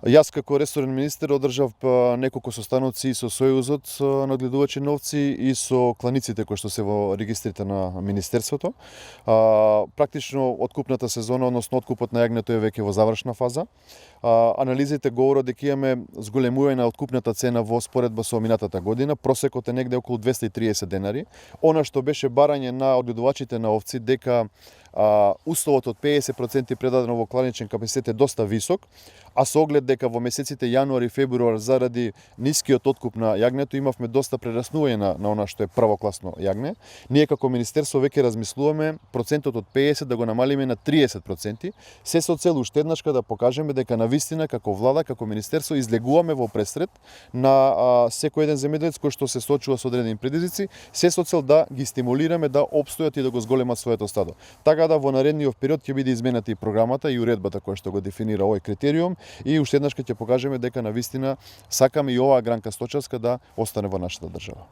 Јас како ресорен министер одржав неколку состаноци со Сојузот на одгледувачи на овци и со кланиците кои што се во регистрите на министерството. Практично откупната сезона, односно откупот на јагнето е веќе во завршна фаза. Анализите говорат дека имаме зголемување на откупната цена во споредба со минатата година. Просекот е негде околу 230 денари. Она што беше барање на одгледувачите на овци дека условот од 50% предадено во кланичен капацитет е доста висок, а со оглед дека во месеците јануари и февруар заради нискиот откуп на јагнето имавме доста прераснување на она што е првокласно јагне, ние како министерство веќе размислуваме процентот од 50 да го намалиме на 30%, се со цел уште еднашка да покажеме дека навистина како влада, како министерство излегуваме во пресред на секој еден земјоделец кој што се соочува со одредени предизвици, се со цел да ги стимулираме да опстојат и да го зголемат своето стадо. Така да во наредниот период ќе биде изменета и програмата и уредбата која што го дефинира овој критериум и уште еднаш ќе покажеме дека навистина сакаме и оваа гранка сточарска да остане во нашата држава.